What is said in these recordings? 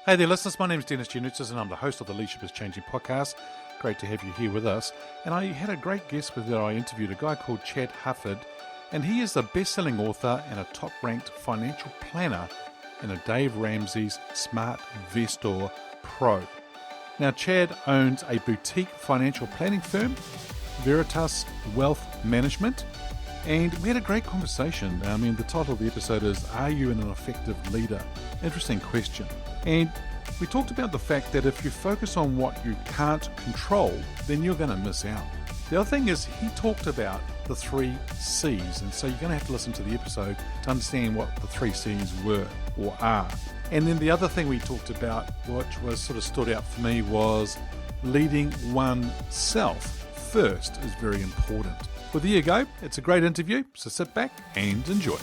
Hey there, listeners. My name is Denis Gianoutsos, and I'm the host of the Leadership is Changing podcast. Great to have you here with us. And I had a great guest with that I interviewed, a guy called Chad Hufford, and he is a best-selling author and a top-ranked financial planner in a Dave Ramsey's Smart Investor Pro. Now, Chad owns a boutique financial planning firm, Veritas Wealth Management, and we had a great conversation. The title of the episode is, Are You an Effective Leader? Interesting question. And we talked about the fact that if you focus on what you can't control, then you're going to miss out. The other thing is he talked about the 3 C's, and so you're going to have to listen to the episode to understand what the 3 C's were or are. And then the other thing we talked about, which was sort of stood out for me, was leading oneself first is very important. Well, there you go. It's a great interview, so sit back and enjoy.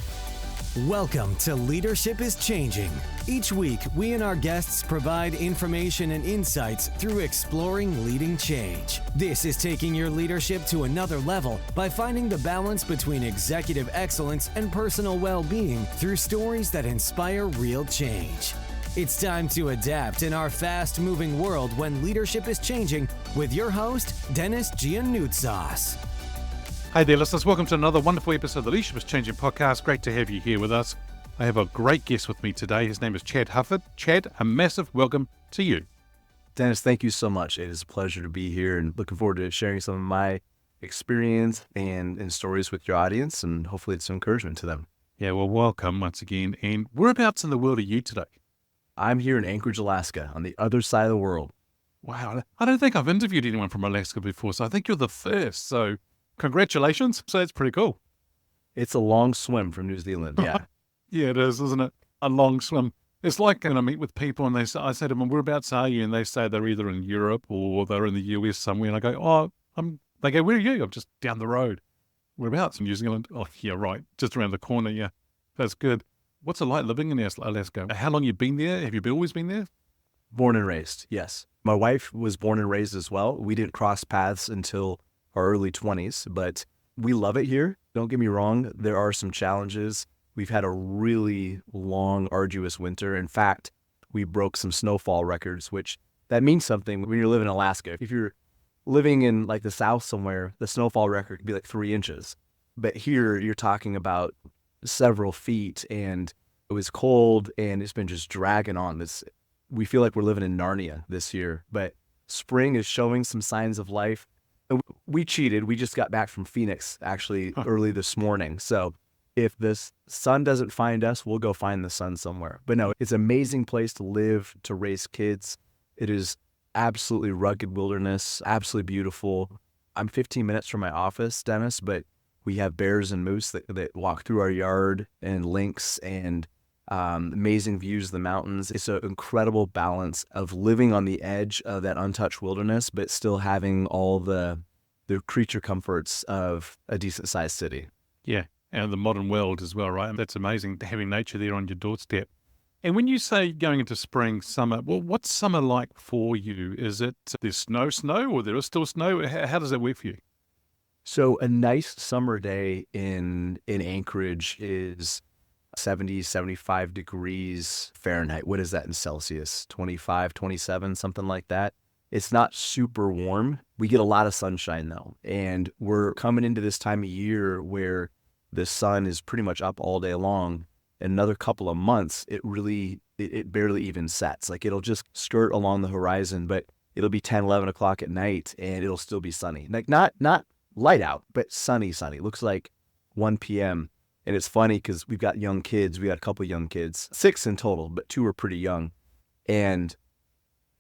Welcome to Leadership is Changing. Each week, we and our guests provide information and insights through exploring leading change. This is taking your leadership to another level by finding the balance between executive excellence and personal well-being through stories that inspire real change. It's time to adapt in our fast-moving world when leadership is changing with your host, Denis Gianoutsos. Hey there, listeners. Welcome to another wonderful episode of the Leadership is Changing podcast. Great to have you here with us. I have a great guest with me today. His name is Chad Hufford. Chad, a massive welcome to you. Dennis, thank you so much. It is a pleasure to be here and looking forward to sharing some of my experience and stories with your audience, and hopefully it's some encouragement to them. Yeah, well, welcome once again. And whereabouts in the world are you today? I'm here in Anchorage, Alaska, on the other side of the world. Wow, I don't think I've interviewed anyone from Alaska before, so I think you're the first. So congratulations. So that's pretty cool. It's a long swim from New Zealand, yeah. Yeah, it is, isn't it? A long swim. It's like when I meet with people and I say to them, whereabouts are you? And they say they're either in Europe or they're in the US somewhere. And I go, they go, where are you? I'm just down the road. Whereabouts? In New Zealand? Oh, yeah, right. Just around the corner, yeah. That's good. What's it like living in Alaska? How long you been there? Have you always been there? Born and raised, yes. My wife was born and raised as well. We didn't cross paths until our early 20s, but we love it here. Don't get me wrong. There are some challenges. We've had a really long, arduous winter. In fact, we broke some snowfall records, which that means something when you're living in Alaska. If you're living in like the South somewhere, the snowfall record could be like 3 inches. But here you're talking about several feet, and it was cold and it's been just dragging on. We feel like we're living in Narnia this year, but spring is showing some signs of life. We cheated. We just got back from Phoenix actually early this morning. So if the sun doesn't find us, we'll go find the sun somewhere. But no, it's an amazing place to live, to raise kids. It is absolutely rugged wilderness, absolutely beautiful. I'm 15 minutes from my office, Dennis, but we have bears and moose that walk through our yard, and lynx, and amazing views of the mountains. It's an incredible balance of living on the edge of that untouched wilderness, but still having all the creature comforts of a decent-sized city. Yeah, and the modern world as well, right? That's amazing, having nature there on your doorstep. And when you say going into spring, summer, well, what's summer like for you? Is it there's snow, or there is still snow? How does that work for you? So a nice summer day in Anchorage is 70, 75 degrees Fahrenheit. What is that in Celsius? 25, 27, something like that. It's not super warm. We get a lot of sunshine though. And we're coming into this time of year where the sun is pretty much up all day long. In another couple of months, it barely even sets. Like it'll just skirt along the horizon, but it'll be 10, 11 o'clock at night and it'll still be sunny. Like not light out, but sunny. It looks like 1 p.m. And it's funny because we've got young kids. We got a couple of young kids, 6 in total, but 2 are pretty young. And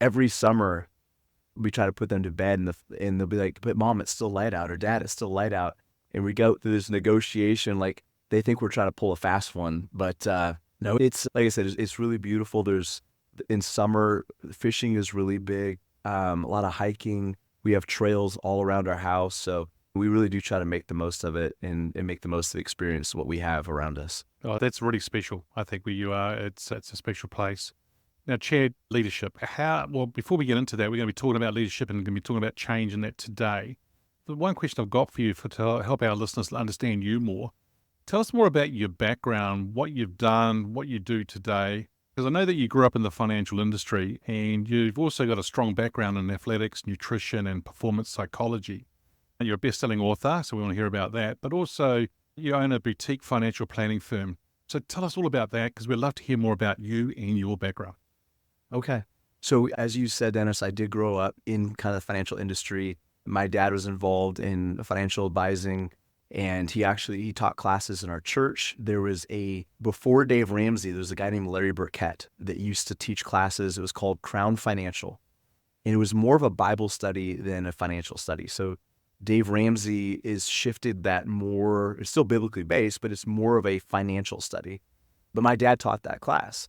every summer we try to put them to bed and they'll be like, but Mom, it's still light out, or Dad, it's still light out. And we go through this negotiation, like they think we're trying to pull a fast one, but no, it's like I said, it's really beautiful. In summer, fishing is really big, a lot of hiking. We have trails all around our house. So we really do try to make the most of it and make the most of the experience, what we have around us. Oh, that's really special. I think where you are, it's a special place. Now, Chad, leadership. Before we get into that, we're going to be talking about leadership and going to be talking about change in that today. The one question I've got for you to help our listeners understand you more, tell us more about your background, what you've done, what you do today. Because I know that you grew up in the financial industry and you've also got a strong background in athletics, nutrition, and performance psychology. And you're a best-selling author, so we want to hear about that. But also, you own a boutique financial planning firm. So tell us all about that, because we'd love to hear more about you and your background. Okay. So as you said, Dennis, I did grow up in kind of the financial industry. My dad was involved in financial advising, and he taught classes in our church. Before Dave Ramsey, there was a guy named Larry Burkett that used to teach classes. It was called Crown Financial. And it was more of a Bible study than a financial study. So Dave Ramsey is shifted that more, it's still biblically based, but it's more of a financial study. But my dad taught that class.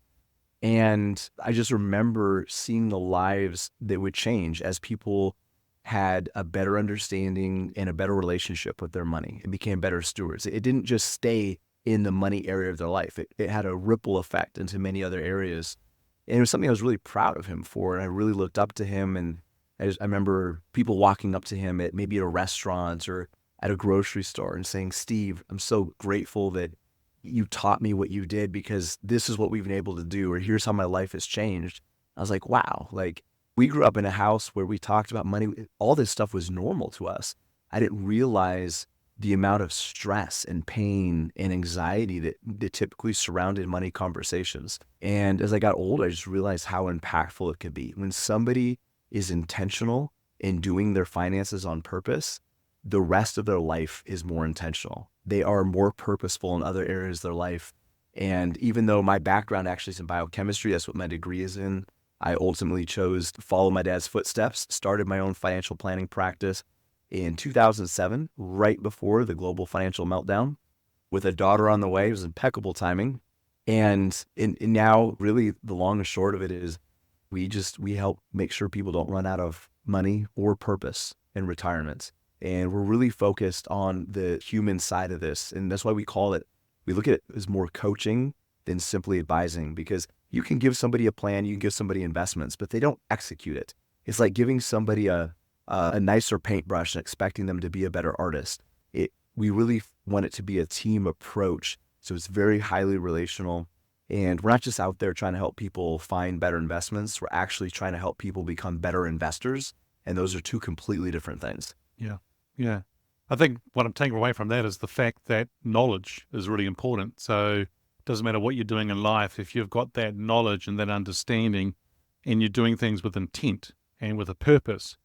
And I just remember seeing the lives that would change as people had a better understanding and a better relationship with their money and became better stewards. It didn't just stay in the money area of their life. It had a ripple effect into many other areas. And it was something I was really proud of him for. And I really looked up to him. And I remember people walking up to him at maybe at a restaurant or at a grocery store and saying, "Steve, I'm so grateful that you taught me what you did, because this is what we've been able to do, or here's how my life has changed." I was like, wow, like we grew up in a house where we talked about money. All this stuff was normal to us. I didn't realize the amount of stress and pain and anxiety that typically surrounded money conversations. And as I got older, I just realized how impactful it could be. When somebody is intentional in doing their finances on purpose, the rest of their life is more intentional. They are more purposeful in other areas of their life. And even though my background actually is in biochemistry, that's what my degree is in, I ultimately chose to follow my dad's footsteps, started my own financial planning practice in 2007, right before the global financial meltdown, with a daughter on the way. It was impeccable timing. And now really the long and short of it is we help make sure people don't run out of money or purpose in retirement. And we're really focused on the human side of this. And that's why we look at it as more coaching than simply advising, because you can give somebody a plan, you can give somebody investments, but they don't execute it. It's like giving somebody a nicer paintbrush and expecting them to be a better artist. We really want it to be a team approach. So it's very highly relational. And we're not just out there trying to help people find better investments. We're actually trying to help people become better investors. And those are two completely different things. Yeah. Yeah. I think what I'm taking away from that is the fact that knowledge is really important. So it doesn't matter what you're doing in life, if you've got that knowledge and that understanding and you're doing things with intent and with a purpose,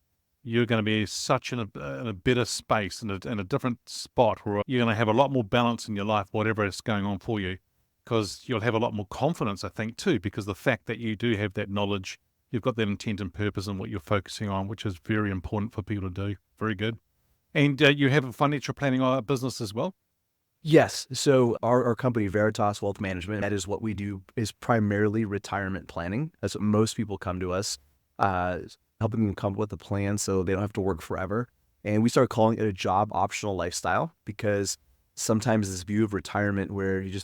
you're going to be in a better space, in a different spot, where you're going to have a lot more balance in your life, whatever is going on for you, because you'll have a lot more confidence, I think, too, because the fact that you do have that knowledge, you've got that intent and purpose in what you're focusing on, which is very important for people to do. Very good. And you have a financial planning business as well? Yes. So our company, Veritas Wealth Management, that is what we do, is primarily retirement planning. That's what most people come to us, helping them come up with a plan so they don't have to work forever. And we started calling it a job optional lifestyle, because sometimes this view of retirement where you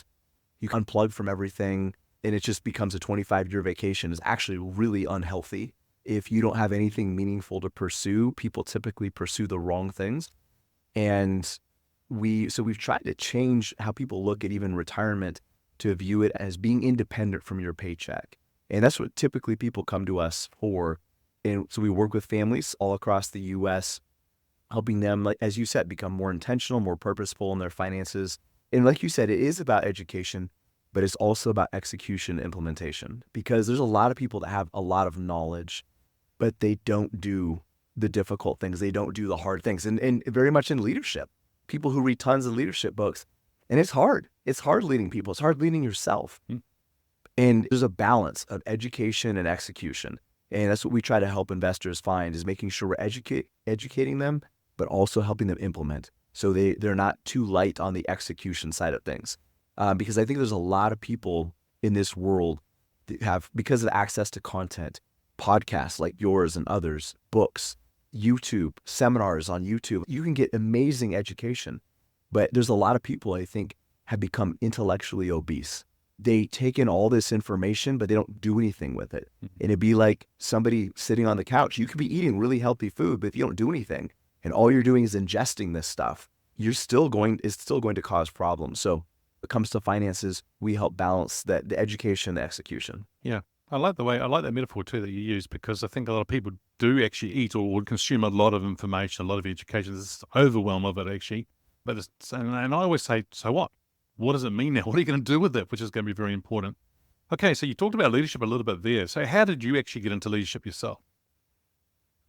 unplug from everything and it just becomes a 25-year vacation is actually really unhealthy. If you don't have anything meaningful to pursue, people typically pursue the wrong things. And we've tried to change how people look at even retirement, to view it as being independent from your paycheck. And that's what typically people come to us for. And so we work with families all across the U.S., helping them, like, as you said, become more intentional, more purposeful in their finances. And like you said, it is about education, but it's also about execution and implementation, because there's a lot of people that have a lot of knowledge, but they don't do the difficult things. They don't do the hard things. And very much in leadership, people who read tons of leadership books, and it's hard. It's hard leading people. It's hard leading yourself. And there's a balance of education and execution. And that's what we try to help investors find, is making sure we're educating them, but also helping them implement, so they're not too light on the execution side of things. Because I think there's a lot of people in this world that have, because of access to content, podcasts like yours and others, books, YouTube, seminars on YouTube, you can get amazing education. But there's a lot of people, I think, have become intellectually obese. They take in all this information, but they don't do anything with it. And it'd be like somebody sitting on the couch. You could be eating really healthy food, but if you don't do anything and all you're doing is ingesting this stuff, it's still going to cause problems. So it comes to finances, we help balance the education and the execution. Yeah. I like that metaphor too that you use, because I think a lot of people do actually eat or consume a lot of information, a lot of education. There's this overwhelm of it actually. But and I always say, so what? What does it mean now? What are you going to do with it? Which is going to be very important. Okay, so you talked about leadership a little bit there. So how did you actually get into leadership yourself?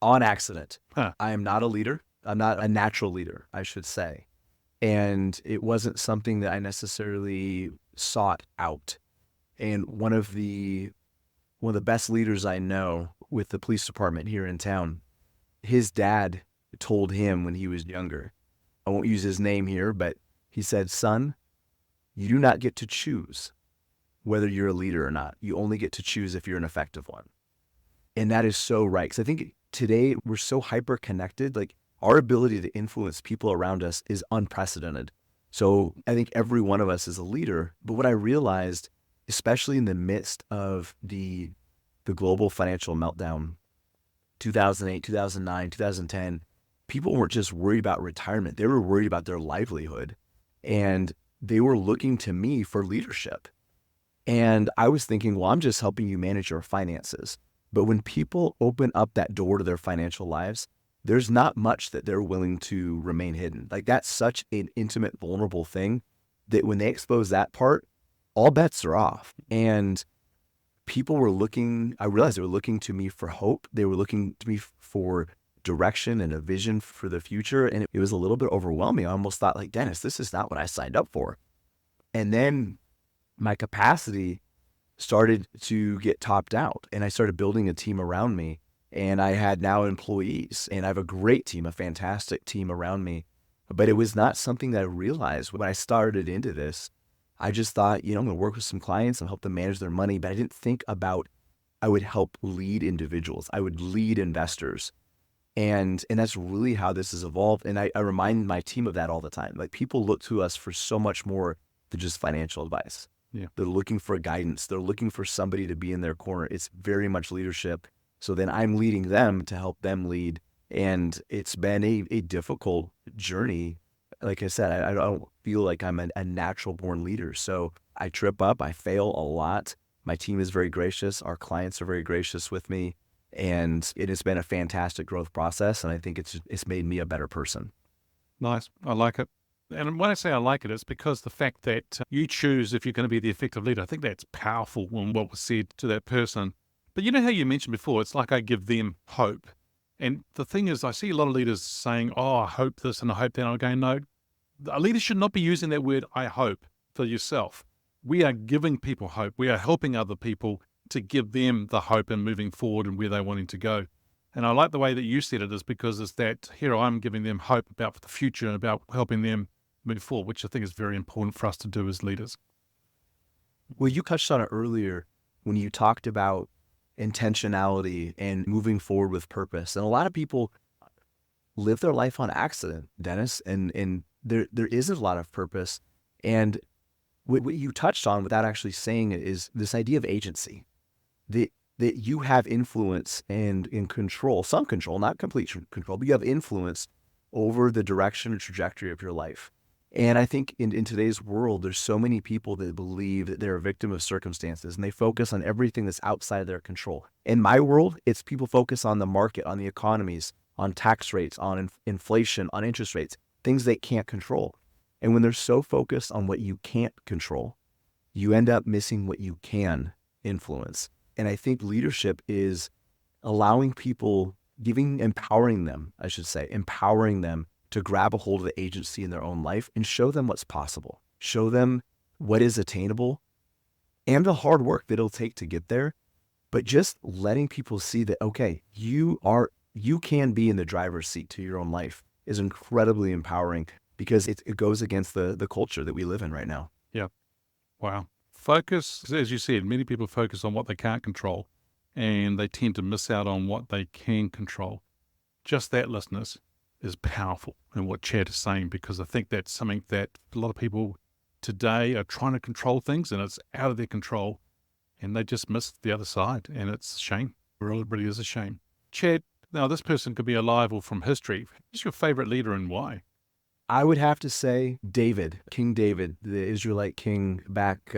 On accident. Huh. I am not a leader. I'm not a natural leader, I should say. And it wasn't something that I necessarily sought out. And one of the best leaders I know with the police department here in town, his dad told him when he was younger, I won't use his name here, but he said, son, you do not get to choose whether you're a leader or not. You only get to choose if you're an effective one. And that is so right. Because I think today we're so hyper connected. Like, our ability to influence people around us is unprecedented. So I think every one of us is a leader. But what I realized, especially in the midst of the global financial meltdown, 2008, 2009, 2010, people weren't just worried about retirement. They were worried about their livelihood. And they were looking to me for leadership. And I was thinking, well, I'm just helping you manage your finances. But when people open up that door to their financial lives, there's not much that they're willing to remain hidden. Like, that's such an intimate, vulnerable thing that when they expose that part, all bets are off. And people were looking, I realized they were looking to me for hope. They were looking to me for direction and a vision for the future. And it was a little bit overwhelming. I almost thought, like, Denis, this is not what I signed up for. And then my capacity started to get topped out, and I started building a team around me. And I had now employees, and I have a great team, a fantastic team around me. But it was not something that I realized when I started into this. I just thought, I'm going to work with some clients and help them manage their money. But I didn't think about, I would help lead individuals. I would lead investors. And that's really how this has evolved. And I remind my team of that all the time. Like, people look to us for so much more than just financial advice. Yeah. They're looking for guidance. They're looking for somebody to be in their corner. It's very much leadership. So then I'm leading them to help them lead. And it's been a difficult journey. Like I said, I don't feel like I'm a natural born leader. So I trip up, I fail a lot. My team is very gracious. Our clients are very gracious with me. And it has been a fantastic growth process. And I think it's made me a better person. Nice. I like it. And when I say I like it, it's because the fact that you choose if you're going to be the effective leader, I think that's powerful when what was said to that person. But you know how you mentioned before, it's like I give them hope. And the thing is, I see a lot of leaders saying, oh, I hope this and I hope that. I'm going, no, a leader should not be using that word, I hope, for yourself. We are giving people hope. We are helping other people to give them the hope and moving forward and where they're wanting to go. And I like the way that you said it, is because it's that here I'm giving them hope about the future and about helping them move forward, which I think is very important for us to do as leaders. Well, you touched on it earlier when you talked about intentionality and moving forward with purpose. And a lot of people live their life on accident, Denis, and there isn't a lot of purpose. And what you touched on without actually saying it is this idea of agency, that you have influence and in control, some control, not complete control, but you have influence over the direction and trajectory of your life. And I think in today's world, there's so many people that believe that they're a victim of circumstances and they focus on everything that's outside of their control. In my world, it's people focus on the market, on the economies, on tax rates, on inflation, on interest rates, things they can't control. And when they're so focused on what you can't control, you end up missing what you can influence. And I think leadership is allowing people, empowering them to grab a hold of the agency in their own life and show them what's possible, show them what is attainable and the hard work that it'll take to get there. But just letting people see that, okay, you can be in the driver's seat to your own life is incredibly empowering, because it goes against the culture that we live in right now. Yeah. Wow. Focus, as you said, many people focus on what they can't control and they tend to miss out on what they can control. Just that, listeners, is powerful in what Chad is saying, because I think that's something that a lot of people today are trying to control things and it's out of their control and they just miss the other side, and it's a shame. It really is a shame. Chad, now this person could be alive or from history. Who's your favorite leader and why? I would have to say David, King David, the Israelite king back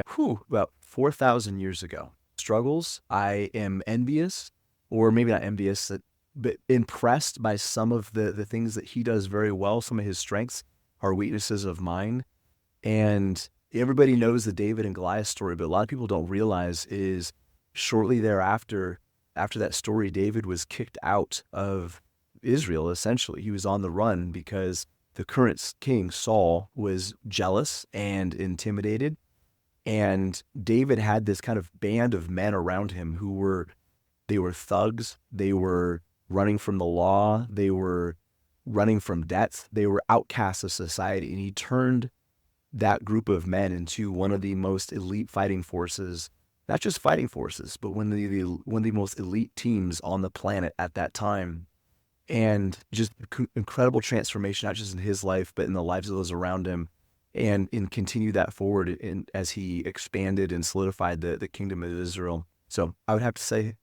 about 4,000 years ago. Struggles, I am envious, or maybe not envious, but impressed by some of the things that he does very well. Some of his strengths are weaknesses of mine. And everybody knows the David and Goliath story, but a lot of people don't realize is shortly thereafter, after that story, David was kicked out of Israel, essentially. He was on the run because the current king, Saul, was jealous and intimidated. And David had this kind of band of men around him who were thugs. They were running from the law. They were running from debts. They were outcasts of society. And he turned that group of men into one of the most elite fighting forces, not just fighting forces, but one of the most elite teams on the planet at that time. And just incredible transformation, not just in his life, but in the lives of those around him, and continue that forward as he expanded and solidified the kingdom of Israel. So I would have to say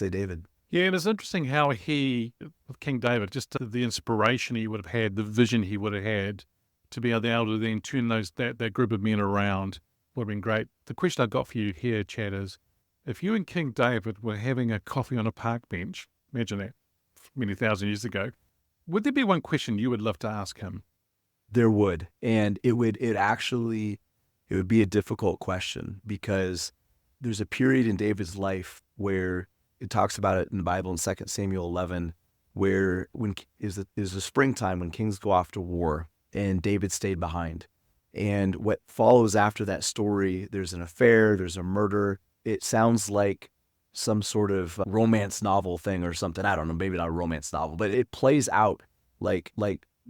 David. Yeah, and it's interesting how with King David, just the inspiration he would have had, the vision he would have had to be able to then turn that group of men around would have been great. The question I've got for you here, Chad, is if you and King David were having a coffee on a park bench, imagine that, many thousand years ago, would there be one question you would love to ask him? There would, and it would be a difficult question, because there's a period in David's life where it talks about it in the Bible in 2 Samuel 11, where is the springtime when kings go off to war, and David stayed behind. And what follows after that story, there's an affair, there's a murder. It sounds like some sort of romance novel thing or something. I don't know, maybe not a romance novel, but it plays out like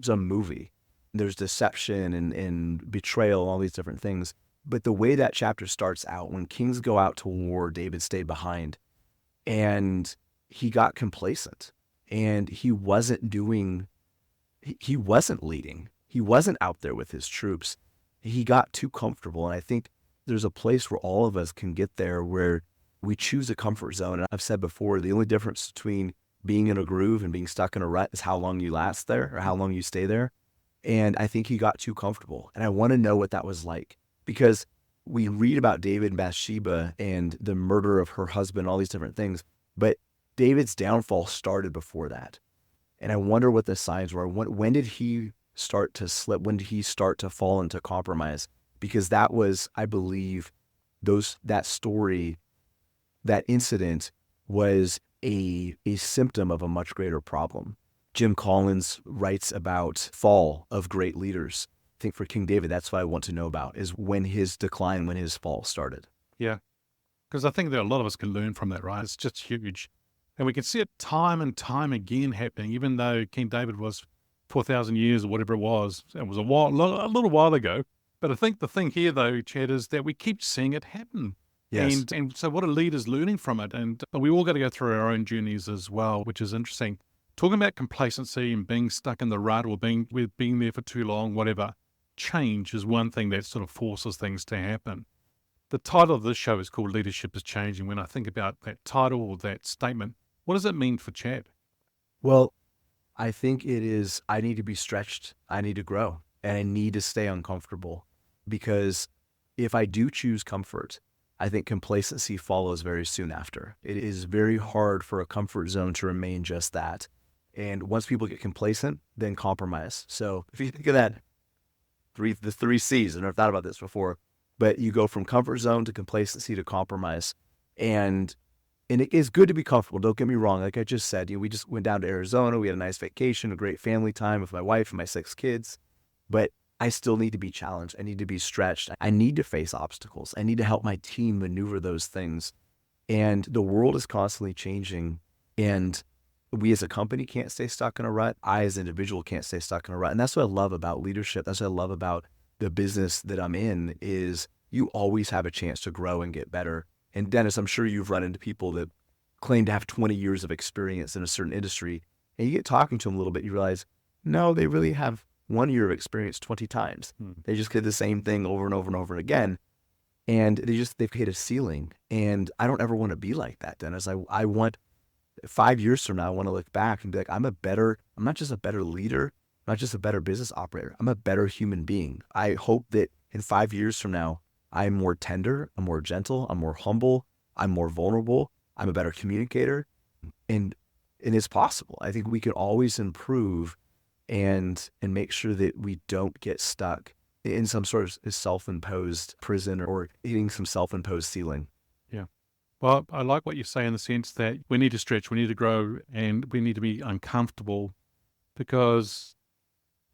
some movie. There's deception and betrayal, all these different things. But the way that chapter starts out, when kings go out to war, David stayed behind, and he got complacent, and he wasn't leading. He wasn't out there with his troops. He got too comfortable. And I think there's a place where all of us can get there, where we choose a comfort zone. And I've said before, the only difference between being in a groove and being stuck in a rut is how long you last there or how long you stay there. And I think he got too comfortable. And I want to know what that was like, because we read about David and Bathsheba and the murder of her husband, all these different things. But David's downfall started before that. And I wonder what the signs were. When did he start to slip? When did he start to fall into compromise? Because that was, I believe, that story, that incident was a symptom of a much greater problem. Jim Collins writes about fall of great leaders. I think for King David, that's what I want to know about, is when his decline, when his fall started. Yeah, because I think that a lot of us can learn from that, right? It's just huge. And we can see it time and time again happening, even though King David was 4,000 years or whatever it was a little while ago. But I think the thing here, though, Chad, is that we keep seeing it happen. Yes. And so what are leaders learning from it? And we all got to go through our own journeys as well, which is interesting. Talking about complacency and being stuck in the rut, or being there for too long, whatever, change is one thing that sort of forces things to happen. The title of this show is called Leadership is Changing. When I think about that title or that statement, what does it mean for Chad? Well, I think it is, I need to be stretched, I need to grow, and I need to stay uncomfortable. Because if I do choose comfort, I think complacency follows very soon after. It is very hard for a comfort zone to remain just that. And once people get complacent, then compromise. So if you think of that, the three C's, and I've thought about this before, but you go from comfort zone to complacency to compromise. And it is good to be comfortable. Don't get me wrong. Like I just said, we just went down to Arizona. We had a nice vacation, a great family time with my wife and my 6 kids. But I still need to be challenged. I need to be stretched. I need to face obstacles. I need to help my team maneuver those things. And the world is constantly changing. And we as a company can't stay stuck in a rut. I as an individual can't stay stuck in a rut. And that's what I love about leadership. That's what I love about the business that I'm in, is you always have a chance to grow and get better. And Dennis, I'm sure you've run into people that claim to have 20 years of experience in a certain industry, and you get talking to them a little bit, you realize, no, they really have 1 year of experience 20 times. They just did the same thing over and over and over again. And they've hit a ceiling. And I don't ever want to be like that, Dennis. I want 5 years from now, I want to look back and be like, I'm not just a better leader, not just a better business operator. I'm a better human being. I hope that in 5 years from now, I'm more tender, I'm more gentle, I'm more humble, I'm more vulnerable, I'm a better communicator. And it's possible. I think we can always improve and make sure that we don't get stuck in some sort of self-imposed prison or hitting some self-imposed ceiling. Yeah. Well, I like what you say in the sense that we need to stretch, we need to grow, and we need to be uncomfortable because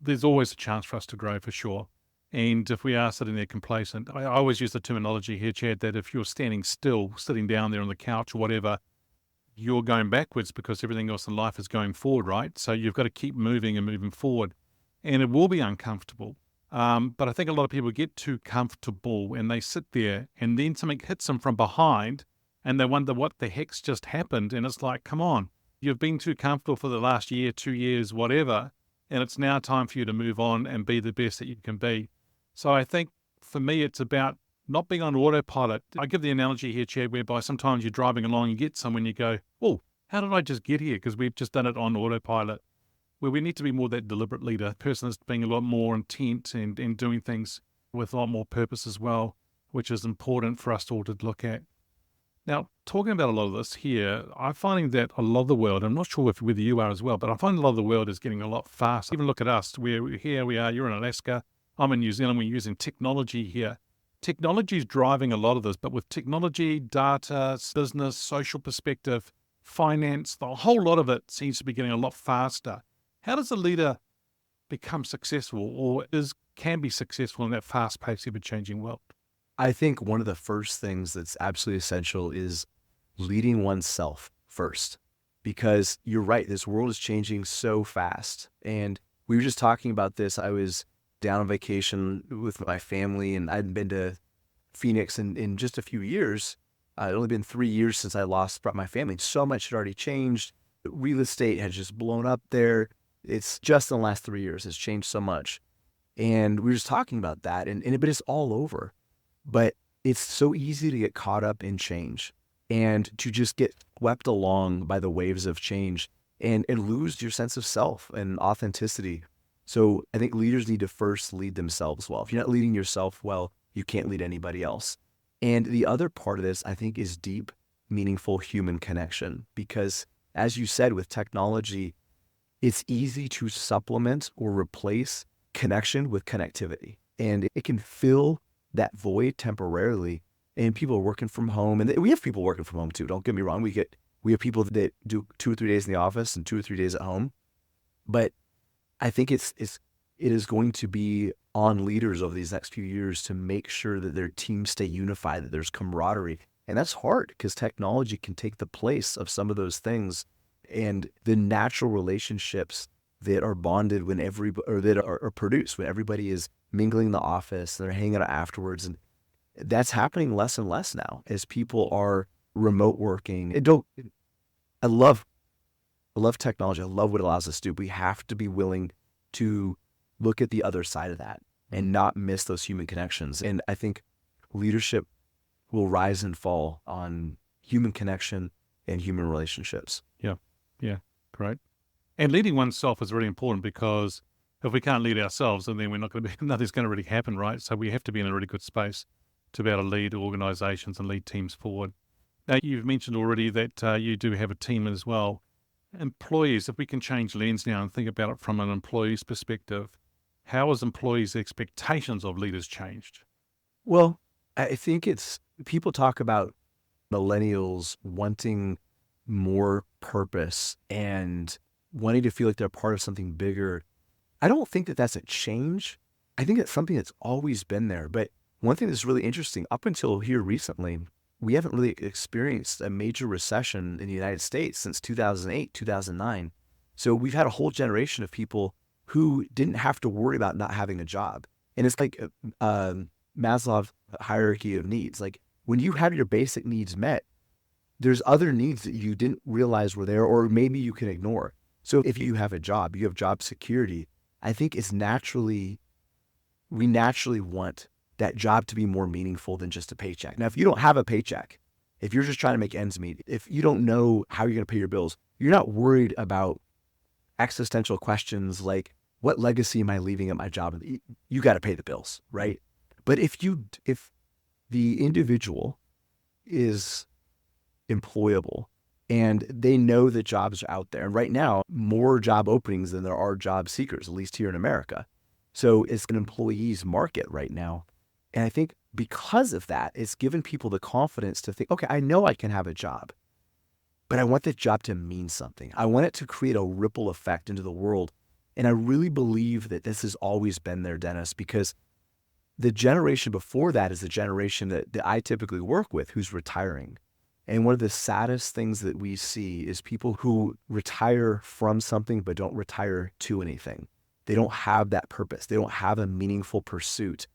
there's always a chance for us to grow for sure. And if we are sitting there complacent, I always use the terminology here, Chad, that if you're standing still, sitting down there on the couch or whatever, you're going backwards because everything else in life is going forward, right? So you've got to keep moving and moving forward. And it will be uncomfortable. But I think a lot of people get too comfortable and they sit there and then something hits them from behind and they wonder what the heck's just happened. And it's like, come on, you've been too comfortable for the last year, 2 years, whatever. And it's now time for you to move on and be the best that you can be. So I think for me, it's about not being on autopilot. I give the analogy here, Chad, whereby sometimes you're driving along, you get somewhere and you go, oh, how did I just get here? Because we've just done it on autopilot. Where we need to be more that deliberate leader, person that's being a lot more intent and doing things with a lot more purpose as well, which is important for us all to look at. Now, talking about a lot of this here, I'm finding that a lot of the world, I'm not sure whether you are as well, but I find a lot of the world is getting a lot faster. Even look at us, here we are, you're in Alaska, I'm in New Zealand, we're using technology here. Technology is driving a lot of this, but with technology, data, business, social perspective, finance, the whole lot of it seems to be getting a lot faster. How does a leader become successful or can be successful in that fast-paced, ever-changing world? I think one of the first things that's absolutely essential is leading oneself first, because you're right, this world is changing so fast. And we were just talking about this. I was down on vacation with my family and I'd been to Phoenix in just a few years. It'd only been 3 years since I brought my family. So much had already changed. Real estate had just blown up there. It's just in the last 3 years, it's changed so much. And we were just talking about that but it's all over. But it's so easy to get caught up in change and to just get swept along by the waves of change and lose your sense of self and authenticity. So I think leaders need to first lead themselves well. If you're not leading yourself well, you can't lead anybody else. And the other part of this, I think, is deep, meaningful human connection. Because as you said, with technology, it's easy to supplement or replace connection with connectivity. And it can fill that void temporarily. And people are working from home. And we have people working from home too. Don't get me wrong. We have people that do 2 or 3 days in the office and 2 or 3 days at home. But I think it is going to be on leaders over these next few years to make sure that their teams stay unified, that there's camaraderie. And that's hard because technology can take the place of some of those things. And the natural relationships that are bonded that are produced when everybody is mingling in the office and they're hanging out afterwards. And that's happening less and less now as people are remote working. I love technology. I love what it allows us to do. We have to be willing to look at the other side of that and not miss those human connections. And I think leadership will rise and fall on human connection and human relationships. Yeah, great. And leading oneself is really important because if we can't lead ourselves, then we're not going to be, nothing's going to really happen, right? So we have to be in a really good space to be able to lead organizations and lead teams forward. Now, you've mentioned already that you do have a team as well. Employees, if we can change lens now and think about it from an employee's perspective, how has employees' expectations of leaders changed? Well, I think people talk about millennials wanting more purpose and wanting to feel like they're part of something bigger. I don't think that that's a change. I think it's something that's always been there. But one thing that's really interesting, up until here recently, we haven't really experienced a major recession in the United States since 2008, 2009. So we've had a whole generation of people who didn't have to worry about not having a job. And it's like Maslow's hierarchy of needs. Like when you have your basic needs met, there's other needs that you didn't realize were there, or maybe you can ignore. So if you have a job, you have job security, I think we naturally want that job to be more meaningful than just a paycheck. Now, if you don't have a paycheck, if you're just trying to make ends meet, if you don't know how you're going to pay your bills, you're not worried about existential questions like, what legacy am I leaving at my job? You got to pay the bills, right? But if the individual is employable and they know that jobs are out there, and right now, more job openings than there are job seekers, at least here in America. So it's an employee's market right now. And I think because of that, it's given people the confidence to think, okay, I know I can have a job, but I want that job to mean something. I want it to create a ripple effect into the world. And I really believe that this has always been there, Denis, because the generation before that is the generation that I typically work with who's retiring. And one of the saddest things that we see is people who retire from something but don't retire to anything. They don't have that purpose. They don't have a meaningful pursuit.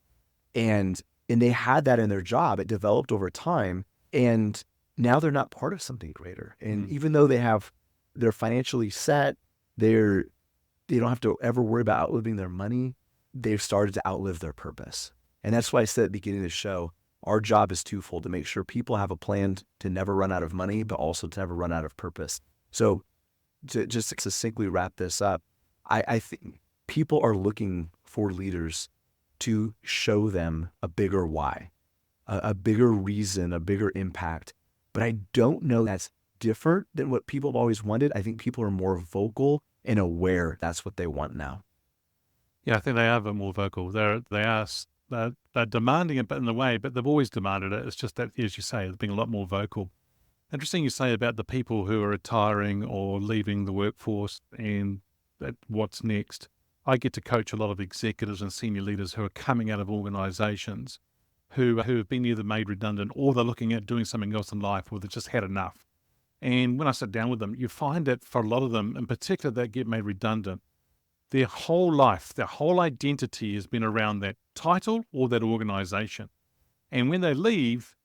And they had that in their job. It developed over time. And now they're not part of something greater. And even though they're financially set, they don't have to ever worry about outliving their money, they've started to outlive their purpose. And that's why I said at the beginning of the show, our job is twofold: to make sure people have a plan to never run out of money, but also to never run out of purpose. So to just succinctly wrap this up, I think people are looking for leaders to show them a bigger why, a bigger reason, a bigger impact. But I don't know that's different than what people have always wanted. I think people are more vocal and aware that's what they want now. Yeah, I think they are a bit more vocal. They're demanding it, but in a way, but they've always demanded it. It's just that, as you say, they're being a lot more vocal. Interesting you say about the people who are retiring or leaving the workforce and that what's next. I get to coach a lot of executives and senior leaders who are coming out of organizations who have been either made redundant or they're looking at doing something else in life or they've just had enough. And when I sit down with them, you find that for a lot of them, in particular, that get made redundant, their whole life, their whole identity has been around that title or that organization. And when they leave,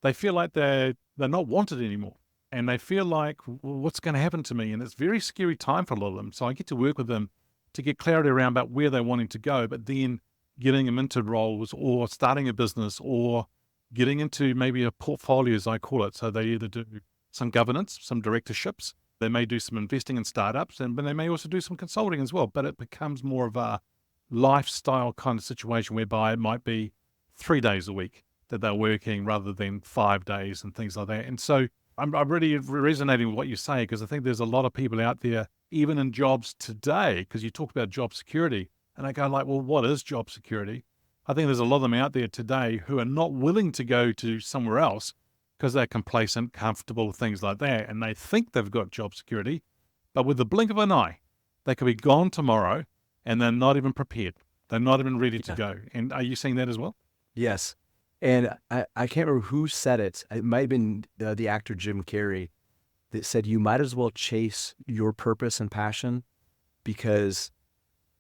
they feel like they're not wanted anymore. And they feel like, well, what's going to happen to me? And it's a very scary time for a lot of them. So I get to work with them to get clarity around about where they're wanting to go, but then getting them into roles or starting a business or getting into maybe a portfolio, as I call it. So they either do some governance, some directorships, they may do some investing in startups, but they may also do some consulting as well. But it becomes more of a lifestyle kind of situation whereby it might be 3 days a week that they're working rather than 5 days and things like that. And so I'm really resonating with what you say, because I think there's a lot of people out there, even in jobs today, because you talk about job security, and I go like, well, what is job security? I think there's a lot of them out there today who are not willing to go to somewhere else because they're complacent, comfortable, things like that, and they think they've got job security, but with the blink of an eye, they could be gone tomorrow, and they're not even prepared. They're not even ready to go. And are you seeing that as well? Yes. And I can't remember who said it. It might have been the actor Jim Carrey that said, you might as well chase your purpose and passion because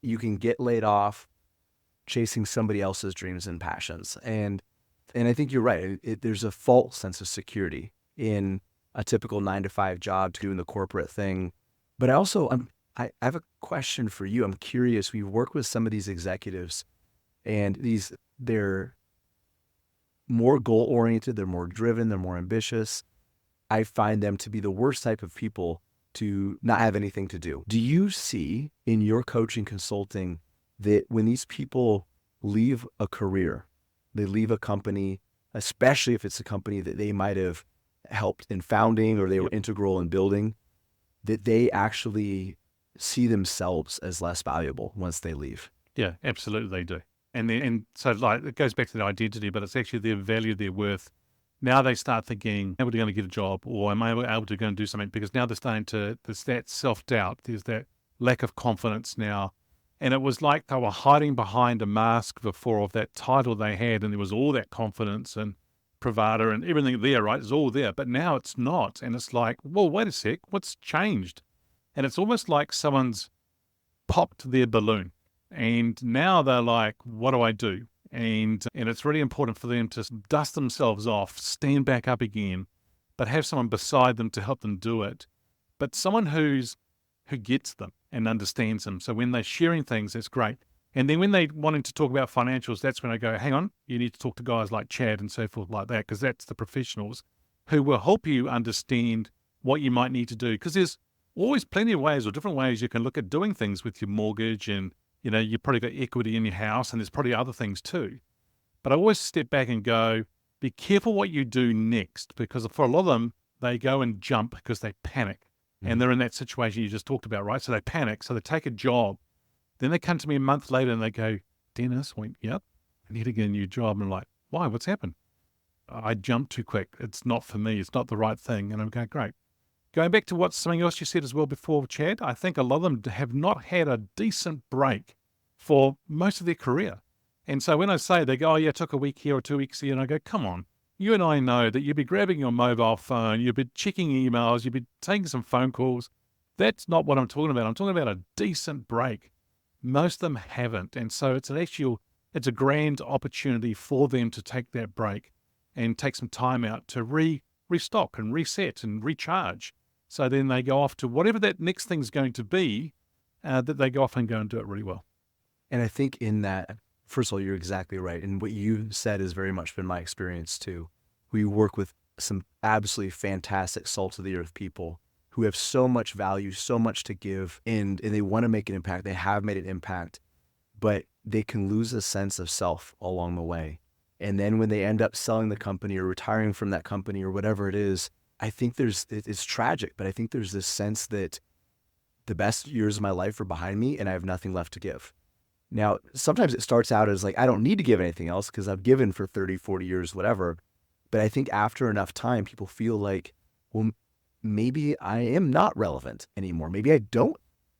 you can get laid off chasing somebody else's dreams and passions. And I think you're right. There's a false sense of security in a typical 9-to-5 job doing the corporate thing. But I have a question for you. I'm curious. We work with some of these executives, and they're more goal-oriented, they're more driven, they're more ambitious. I find them to be the worst type of people to not have anything to do. Do you see in your coaching consulting that when these people leave a career, they leave a company, especially if it's a company that they might have helped in founding or they were integral in building, that they actually see themselves as less valuable once they leave? Yeah, absolutely they do. And so like it goes back to the identity, but it's actually their value, their worth. Now they start thinking, am I going to get a job, or am I able to go and do something? Because now there's that self-doubt, there's that lack of confidence now. And it was like they were hiding behind a mask before of that title they had, and there was all that confidence and bravado and everything there, right? It's all there, but now it's not. And it's like, well, wait a sec, what's changed? And it's almost like someone's popped their balloon. And now they're like, what do I do? And it's really important for them to dust themselves off, stand back up again, but have someone beside them to help them do it. But someone who gets them and understands them. So when they're sharing things, that's great. And then when they wanting to talk about financials, that's when I go, hang on, you need to talk to guys like Chad and so forth like that, because that's the professionals who will help you understand what you might need to do. Because there's always plenty of ways or different ways you can look at doing things with your mortgage and You've probably got equity in your house and there's probably other things too. But I always step back and go, be careful what you do next, because for a lot of them, they go and jump because they panic. And they're in that situation you just talked about, right? So they panic. So they take a job. Then they come to me a month later and they go, Denis, yep, I need to get a new job. And I'm like, why? What's happened? I jumped too quick. It's not for me. It's not the right thing. And I'm going, great. Going back to what something else you said as well before, Chad, I think a lot of them have not had a decent break for most of their career. And so when I say, they go, oh yeah, I took a week here or 2 weeks here, and I go, come on, you and I know that you'd be grabbing your mobile phone, you'd be checking emails, you'd be taking some phone calls. That's not what I'm talking about. I'm talking about a decent break. Most of them haven't. And so it's a grand opportunity for them to take that break and take some time out to restock and reset and recharge. So then they go off to whatever that next thing's going to be, that they go off and go and do it really well. And I think in that, first of all, you're exactly right. And what you said has very much been my experience too. We work with some absolutely fantastic salt of the earth people who have so much value, so much to give, and they want to make an impact. They have made an impact, but they can lose a sense of self along the way. And then when they end up selling the company or retiring from that company or whatever it is, I think it's tragic, but I think there's this sense that the best years of my life are behind me and I have nothing left to give. Now, sometimes it starts out as like, I don't need to give anything else because I've given for 30, 40 years, whatever. But I think after enough time, people feel like, well, maybe I am not relevant anymore. Maybe I don't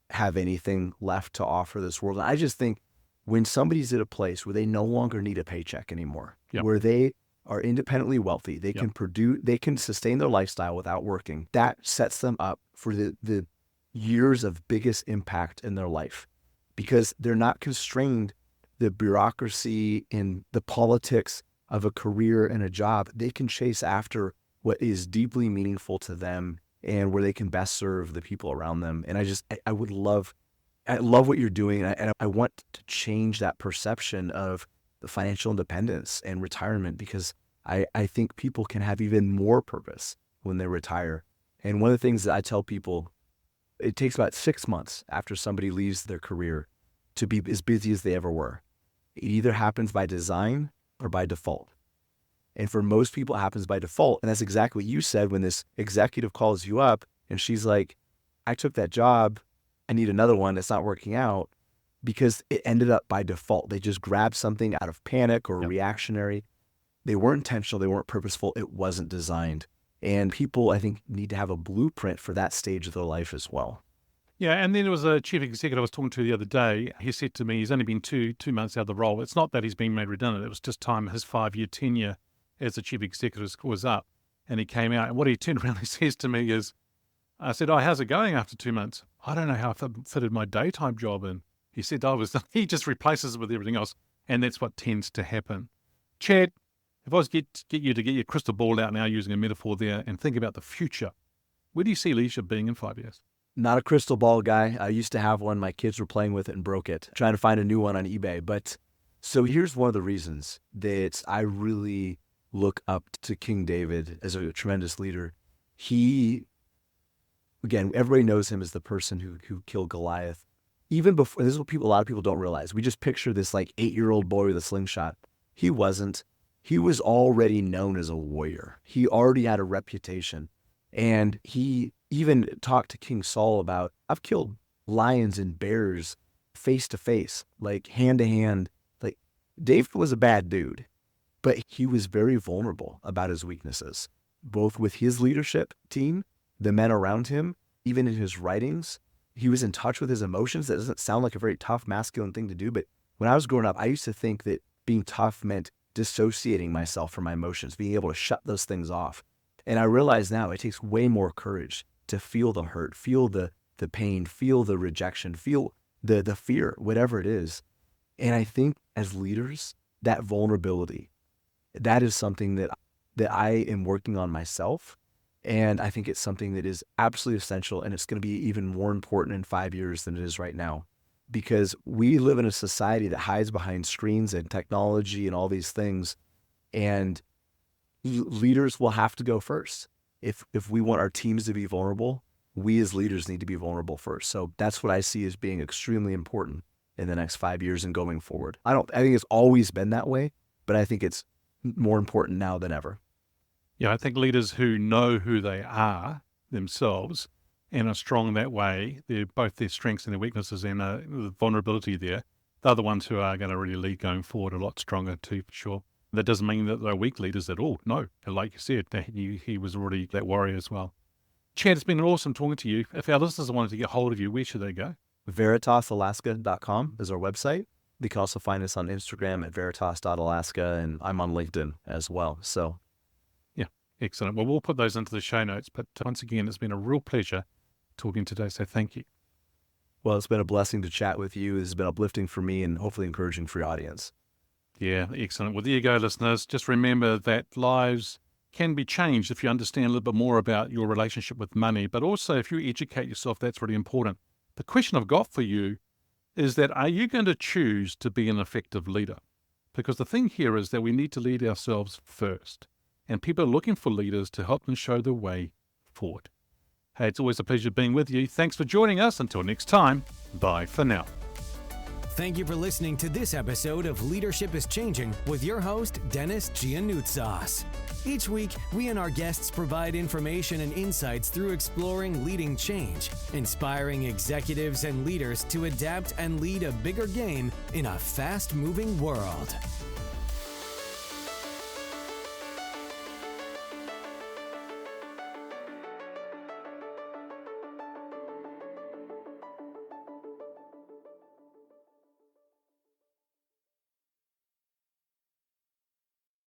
have anything left to offer this world. And I just think when somebody's at a place where they no longer need a paycheck anymore, Yep. where they are independently wealthy, they can produce, they can sustain their lifestyle without working, that sets them up for the years of biggest impact in their life. Because they're not constrained, the bureaucracy and the politics of a career and a job. They can chase after what is deeply meaningful to them and where they can best serve the people around them. And I love what you're doing. And I want to change that perception of the financial independence and retirement, because I think people can have even more purpose when they retire. And one of the things that I tell people, it takes about 6 months after somebody leaves their career to be as busy as they ever were. It either happens by design or by default. And for most people, it happens by default. And that's exactly what you said when this executive calls you up and she's like, I took that job. I need another one that's not working out, because it ended up by default. They just grabbed something out of panic or reactionary. They weren't intentional. They weren't purposeful. It wasn't designed. And people, I think, need to have a blueprint for that stage of their life as well. Yeah, and then there was a chief executive I was talking to the other day. He said to me, he's only been two months out of the role. It's not that he's been made redundant. It was just time his 5-year tenure as the chief executive was up. And he came out, and what he turned around and says to me is, I said, oh, how's it going after 2 months? I don't know how I fitted my daytime job in. He said, he just replaces it with everything else. And that's what tends to happen. Chad, if I was to get you to get your crystal ball out now, using a metaphor there, and think about the future, where do you see leadership being in 5 years? Not a crystal ball guy. I used to have one. My kids were playing with it and broke it, trying to find a new one on eBay. But so here's one of the reasons that I really look up to King David as a tremendous leader. He, again, everybody knows him as the person who killed Goliath. Even before, this is what a lot of people don't realize. We just picture this like 8-year-old boy with a slingshot. He wasn't. He was already known as a warrior. He already had a reputation. And he even talked to King Saul about, I've killed lions and bears face to face, like hand to hand. Like, David was a bad dude, but he was very vulnerable about his weaknesses, both with his leadership team, the men around him, even in his writings. He was in touch with his emotions. That doesn't sound like a very tough masculine thing to do, but when I was growing up, I used to think that being tough meant dissociating myself from my emotions, being able to shut those things off. And I realize now it takes way more courage to feel the hurt, feel the pain, feel the rejection, feel the fear, whatever it is. And I think as leaders, that vulnerability, that is something that I am working on myself. And I think it's something that is absolutely essential. And it's going to be even more important in 5 years than it is right now, because we live in a society that hides behind screens and technology and all these things. And leaders will have to go first. If we want our teams to be vulnerable, we as leaders need to be vulnerable first. So that's what I see as being extremely important in the next 5 years and going forward. I think it's always been that way, but I think it's more important now than ever. Yeah, I think leaders who know who they are themselves and are strong that way, they're both their strengths and their weaknesses and the vulnerability there, they're the ones who are going to really lead going forward a lot stronger too, for sure. That doesn't mean that they're weak leaders at all. No, like you said, he was already that warrior as well. Chad, it's been awesome talking to you. If our listeners wanted to get hold of you, where should they go? VeritasAlaska.com is our website. They can also find us on Instagram at veritas.alaska, and I'm on LinkedIn as well. So, yeah, excellent. Well, we'll put those into the show notes. But once again, it's been a real pleasure talking today. So thank you. Well, it's been a blessing to chat with you. It's been uplifting for me and hopefully encouraging for your audience. Yeah, excellent. Well, there you go, listeners. Just remember that lives can be changed if you understand a little bit more about your relationship with money. But also, if you educate yourself, that's really important. The question I've got for you is that, are you going to choose to be an effective leader? Because the thing here is that we need to lead ourselves first. And people are looking for leaders to help them show the way forward. Hey, it's always a pleasure being with you. Thanks for joining us. Until next time, bye for now. Thank you for listening to this episode of Leadership is Changing with your host, Denis Gianoutsos. Each week, we and our guests provide information and insights through exploring leading change, inspiring executives and leaders to adapt and lead a bigger game in a fast-moving world.